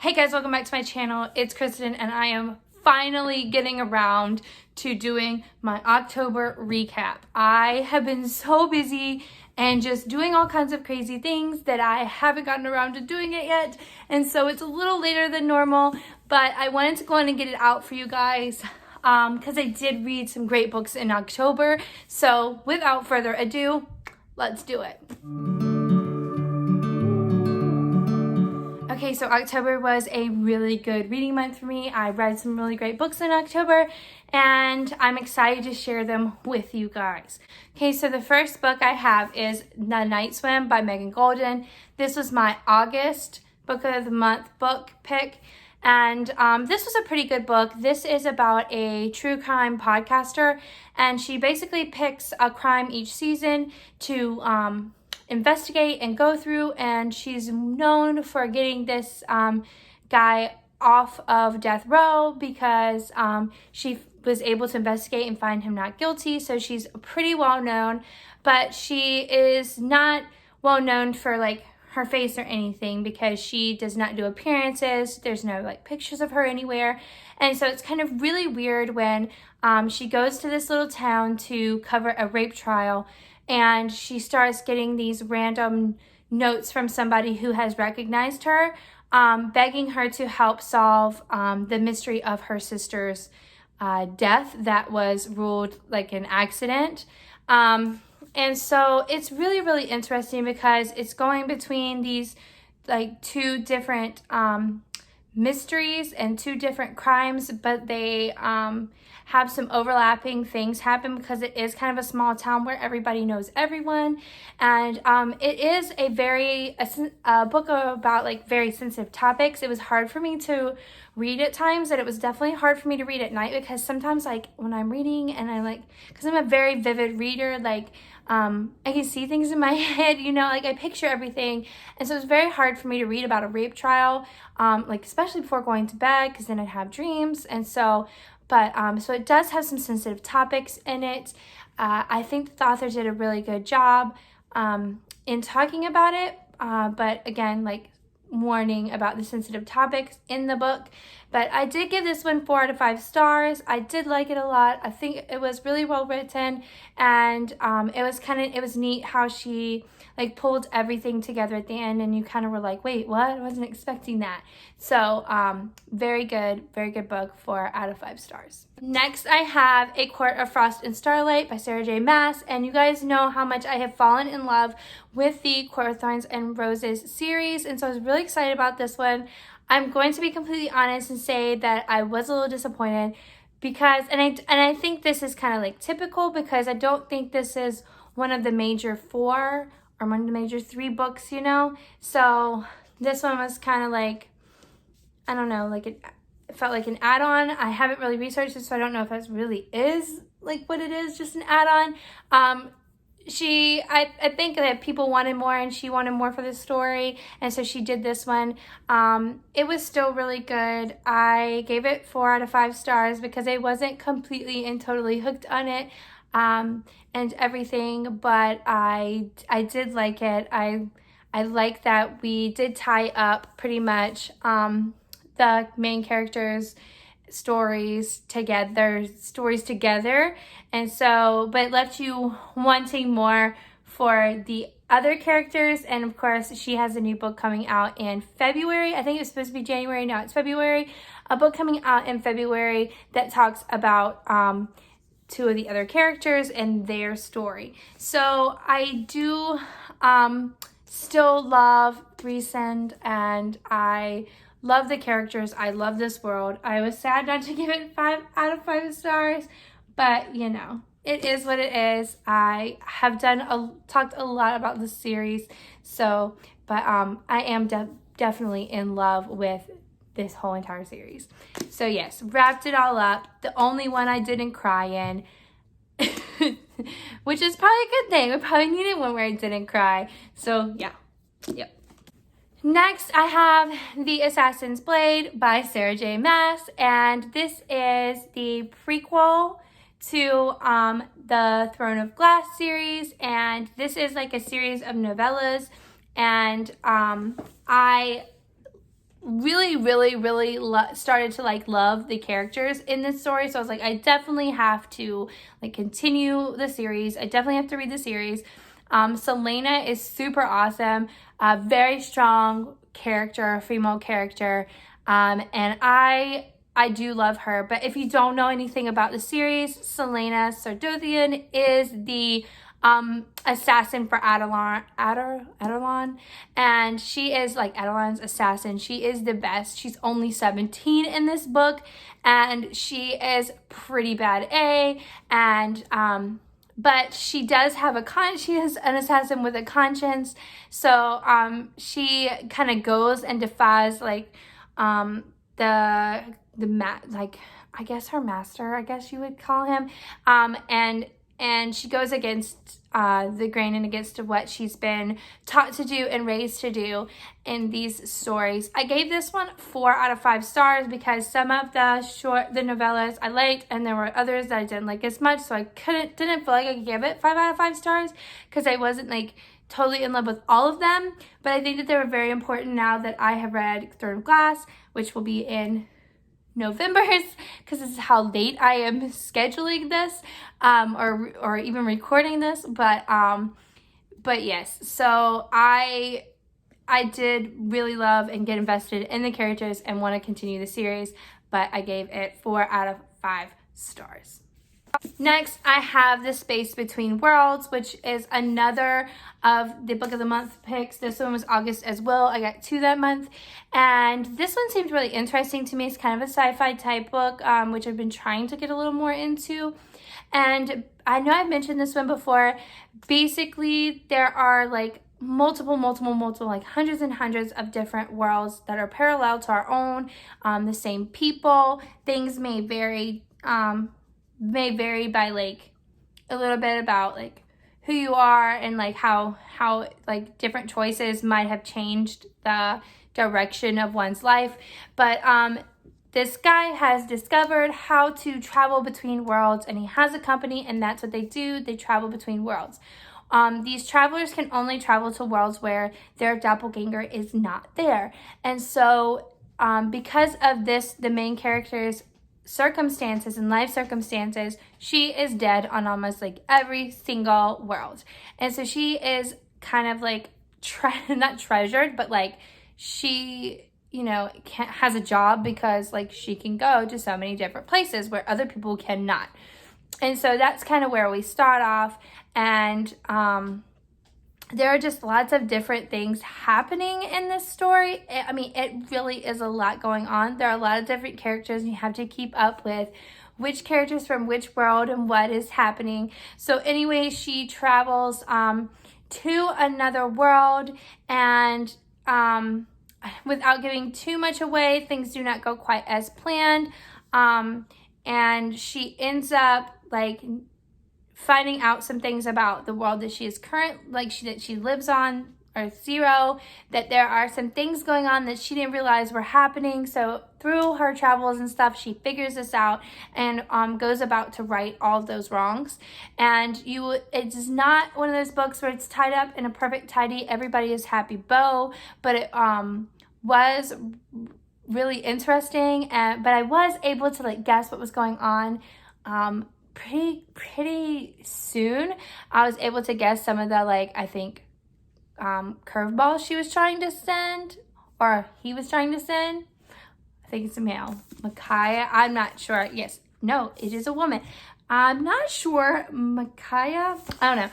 Hey guys, welcome back to my channel. It's Kristen and I am finally getting around to doing my October recap. I have been so busy and just doing all kinds of crazy things that I haven't gotten around to doing it yet. And so it's a little later than normal, but I wanted to go in and get it out for you guys because I did read some great books in October. So without further ado, let's do it. Okay, so October was a really good reading month for me. I read some really great books in October, and I'm excited to share them with you guys. Okay, so the first book I have is The Night Swim by Megan Golden. This was my August Book of the Month book pick, and this was a pretty good book. This is about a true crime podcaster, and she basically picks a crime each season to investigate and go through, and she's known for getting this guy off of death row because she was able to investigate and find him not guilty. So she's pretty well known, but she is not well known for like her face or anything because she does not do appearances. There's no like pictures of her anywhere, and so it's kind of really weird when she goes to this little town to cover a rape trial, and she starts getting these random notes from somebody who has recognized her, begging her to help solve the mystery of her sister's death that was ruled like an accident. And so it's really, really interesting because it's going between these like two different mysteries and two different crimes, but they have some overlapping things happen because it is kind of a small town where everybody knows everyone. And it is a book about like very sensitive topics. It was hard for me to read at times, and it was definitely hard for me to read at night because sometimes like when I'm reading and I like, because I'm a very vivid reader, like I can see things in my head, you know, like I picture everything. And so it's very hard for me to read about a rape trial, like especially before going to bed, because then I'd have dreams. And so, so it does have some sensitive topics in it. I think the author did a really good job in talking about it. But again, like warning about the sensitive topics in the book. But I did give this one 4 out of 5 stars. I did like it a lot. I think it was really well written, and it was neat how she like pulled everything together at the end, and you kind of were like, wait, what? I wasn't expecting that. So very good book, 4 out of 5 stars. Next, I have A Quart of Frost and Starlight by Sarah J. Maas, and you guys know how much I have fallen in love with the Quart of Thorns and Roses series, and so I was really excited about this one. I'm going to be completely honest and say that I was a little disappointed because, and I think this is kind of like typical because I don't think this is one of the major 4 or one of the major 3 books, you know? So this one was kind of like, I don't know, like it felt like an add-on. I haven't really researched it, so I don't know if that really is like what it is, just an add-on. I think that people wanted more, and she wanted more for the story, and so she did this one. It was still really good. I gave it 4 out of 5 stars because I wasn't completely and totally hooked on it and everything, but I did like it. I like that we did tie up pretty much the main characters' stories together, and so but it left you wanting more for the other characters. And of course, she has a new book coming out in February. I think it was supposed to be January, now it's February. A book coming out in February that talks about 2 of the other characters and their story. So I do still love Rhysand, and I love the characters. I love this world. I was sad not to give it 5 out of 5 stars, but you know, it is what it is. I have talked a lot about this series, so, but I am definitely in love with this whole entire series. So yes, wrapped it all up. The only one I didn't cry in, which is probably a good thing. We probably needed one where I didn't cry. So yeah, yep. Next, I have The Assassin's Blade by Sarah J. Maas, and this is the prequel to the Throne of Glass series, and this is like a series of novellas, and I really started to like love the characters in this story. So I was like, I definitely have to like continue the series. I definitely have to read the series. Selena is super awesome, very strong character, female character, and I do love her. But if you don't know anything about the series, Selena Sardothian is the assassin for Adelon, and she is like Adelon's assassin. She is the best. She's only 17 in this book, and she is pretty bad and but she does have she is an assassin with a conscience. So she kind of goes and defies like like I guess her master, I guess you would call him, and she goes against the grain and against what she's been taught to do and raised to do in these stories. I gave this one 4 out of 5 stars because some of the novellas I liked, and there were others that I didn't like as much, so I didn't feel like I could give it 5 out of 5 stars because I wasn't like totally in love with all of them. But I think that they were very important now that I have read Throne of Glass, which will be in November, because this is how late I am scheduling this, or even recording this. But yes, so I did really love and get invested in the characters and want to continue the series, but I gave it 4 out of 5 stars. Next, I have The Space Between Worlds, which is another of the Book of the Month picks. This one was August as well. I got 2 that month. And this one seemed really interesting to me. It's kind of a sci-fi type book, which I've been trying to get a little more into. And I know I've mentioned this one before. Basically, there are like multiple, like hundreds and hundreds of different worlds that are parallel to our own. The same people. Things may vary by like a little bit about like who you are and like how like different choices might have changed the direction of one's life. But this guy has discovered how to travel between worlds, and he has a company, and that's what they do. They travel between worlds. These travelers can only travel to worlds where their doppelganger is not there. And so because of this, the main character's circumstances and life circumstances, she is dead on almost like every single world. And so she is kind of like not treasured, but like she, you know, has a job because like she can go to so many different places where other people cannot. And so that's kind of where we start off. And there are just lots of different things happening in this story. I mean, it really is a lot going on. There are a lot of different characters, and you have to keep up with which characters from which world and what is happening. So anyway, she travels to another world, and without giving too much away, things do not go quite as planned. And she ends up like finding out some things about the world that she is that she lives on, Earth Zero, that there are some things going on that she didn't realize were happening. So through her travels and stuff, she figures this out and goes about to right all of those wrongs. And it's not one of those books where it's tied up in a perfect, tidy, everybody is happy bow, but it was really interesting. But I was able to like guess what was going on pretty soon. I was able to guess some of the like, I think curveballs she was trying to send, or he was trying to send. I think it's a male. Micaiah, I'm not sure. Yes, no, it is a woman. I'm not sure. Micaiah, I don't know.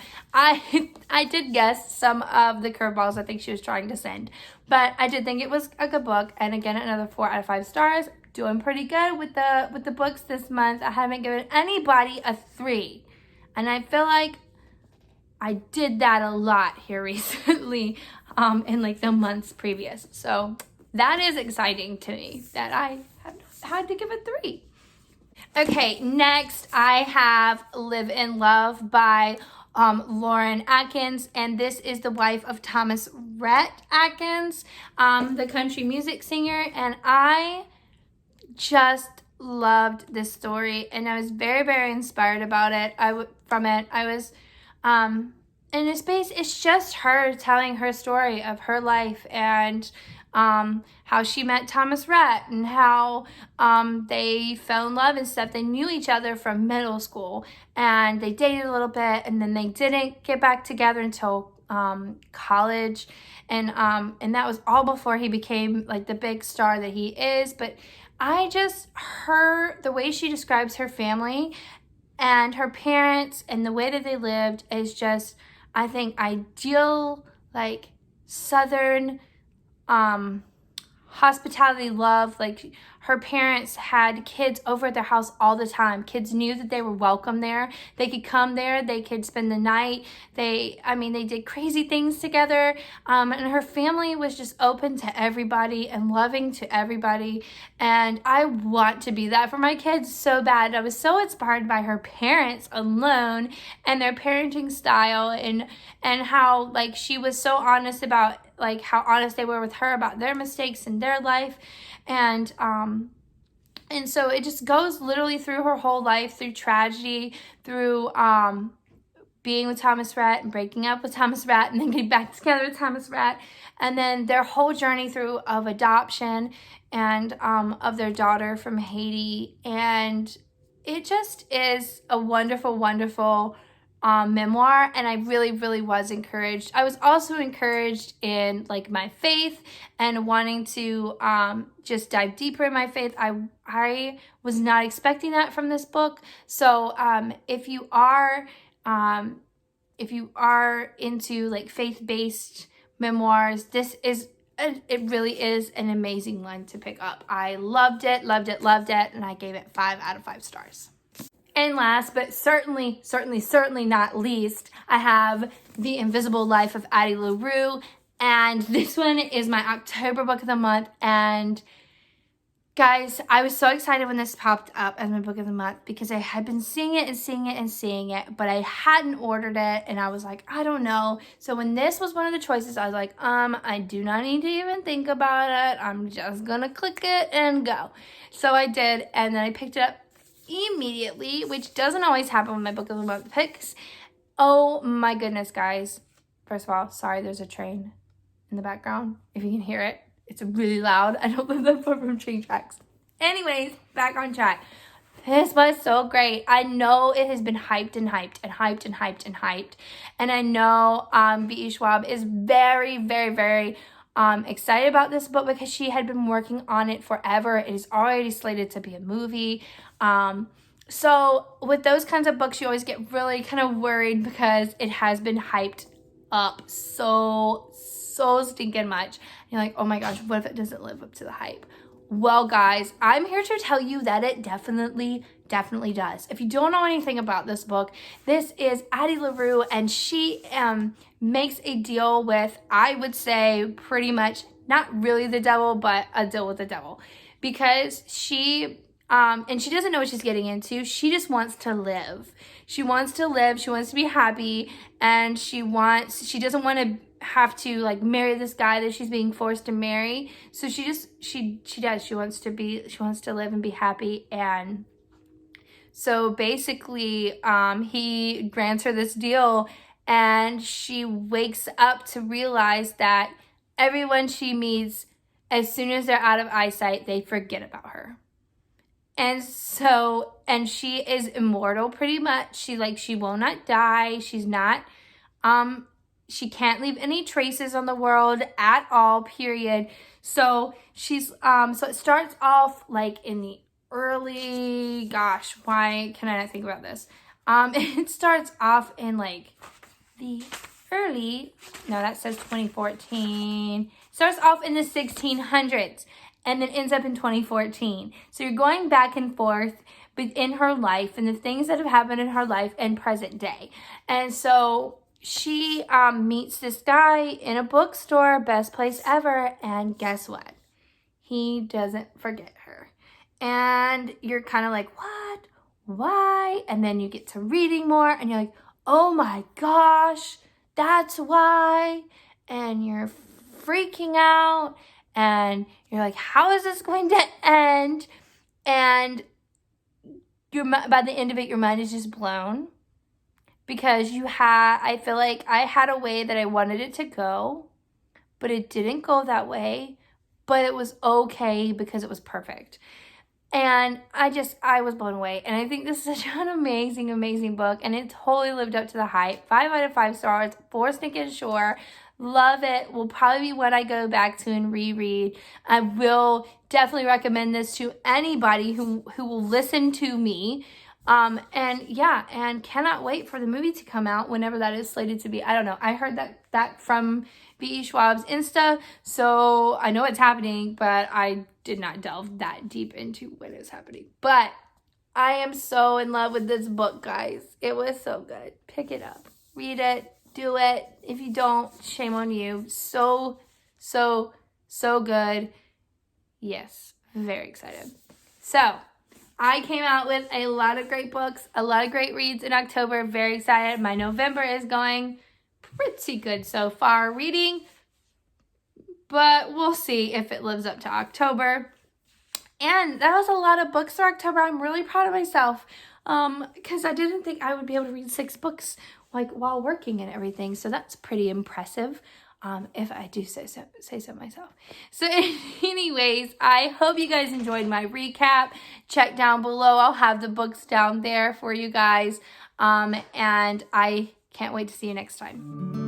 I did guess some of the curveballs I think she was trying to send, but I did think it was a good book. And again, another 4 out of 5 stars. Doing pretty good with the books this month. I haven't given anybody a 3, and I feel like I did that a lot here recently, in like the months previous. So that is exciting to me that I have had to give a 3. Okay, next I have Live in Love by Lauren Atkins, and this is the wife of Thomas Rhett Atkins, the country music singer, and I just loved this story, and I was very inspired about it. I was in a space, it's just her telling her story of her life, and how she met Thomas Rhett and how they fell in love and stuff. They knew each other from middle school and they dated a little bit, and then they didn't get back together until college, and that was all before he became like the big star that he is. But the way she describes her family and her parents and the way that they lived is just, I think, ideal, like Southern hospitality love. Like, her parents had kids over at their house all the time. Kids knew that they were welcome there. They could come there. They could spend the night. They did crazy things together. And her family was just open to everybody and loving to everybody. And I want to be that for my kids so bad. I was so inspired by her parents alone and their parenting style, and how like she was so honest about like how honest they were with her about their mistakes in their life. And so it just goes literally through her whole life, through tragedy, through being with Thomas Rhett and breaking up with Thomas Rhett and then getting back together with Thomas Rhett, and then their whole journey through of adoption and of their daughter from Haiti. And it just is a wonderful, wonderful memoir, and I really, really was encouraged. I was also encouraged in like my faith and wanting to just dive deeper in my faith. I was not expecting that from this book. So if you are into like faith-based memoirs, it really is an amazing one to pick up. I loved it, and I gave it 5 out of 5 stars. And last, but certainly not least, I have The Invisible Life of Addie LaRue. And this one is my October book of the month. And guys, I was so excited when this popped up as my book of the month because I had been seeing it, but I hadn't ordered it. And I was like, I don't know. So when this was one of the choices, I was like, I do not need to even think about it. I'm just gonna click it and go. So I did, and then I picked it up immediately, which doesn't always happen with my book of the month picks. Oh my goodness, guys. First of all, sorry, there's a train in the background. If you can hear it, it's really loud. I don't live that far from train tracks. Anyways, back on track. This was so great. I know it has been hyped. And I know B.E. Schwab is very, very, very excited about this book because she had been working on it forever. It is already slated to be a movie. So with those kinds of books, you always get really kind of worried because it has been hyped up so stinking much. You're like, oh my gosh, what if it doesn't live up to the hype? Well, guys, I'm here to tell you that it definitely does. If you don't know anything about this book, this is Addie LaRue, and she makes a deal with, I would say, pretty much not really the devil, but a deal with the devil, because she and she doesn't know what she's getting into. She just wants to live. She wants to live. She wants to be happy, and she doesn't want to have to like marry this guy that she's being forced to marry. So she wants to live and be happy. And so basically he grants her this deal, and she wakes up to realize that everyone she meets, as soon as they're out of eyesight, they forget about her. And she is immortal pretty much. She will not die. She's not she can't leave any traces on the world at all, period. So so it starts off like in the early, gosh, why can I not think about this? It starts off in like the early, no, that says 2014. Starts off in the 1600s and then ends up in 2014. So you're going back and forth in her life and the things that have happened in her life and present day. And so she meets this guy in a bookstore, best place ever, and guess what? He doesn't forget her. And you're kind of like, what? Why? And then you get to reading more, and you're like, oh my gosh, that's why. And you're freaking out, and you're like, how is this going to end? And by the end of it, your mind is just blown. Because I feel like I had a way that I wanted it to go, but it didn't go that way. but it was okay because it was perfect. And I was blown away. And I think this is such an amazing, amazing book. And it totally lived up to the hype. 5 out of 5 stars for Snick and Shore. Love it. Will probably be what I go back to and reread. I will definitely recommend this to anybody who will listen to me. And yeah, and cannot wait for the movie to come out whenever that is slated to be. I don't know. I heard that from B.E. Schwab's Insta, so I know it's happening, but I did not delve that deep into when it's happening. But I am so in love with this book, guys. It was so good. Pick it up. Read it. Do it. If you don't, shame on you. So, so, so good. Yes, very excited. So, I came out with a lot of great books, a lot of great reads in October. Very excited. My November is going pretty good so far reading, but we'll see if it lives up to October. And that was a lot of books for October. I'm really proud of myself because I didn't think I would be able to read 6 books like while working and everything. So that's pretty impressive. If I do say so myself. So anyways, I hope you guys enjoyed my recap. Check down below. I'll have the books down there for you guys. And I can't wait to see you next time.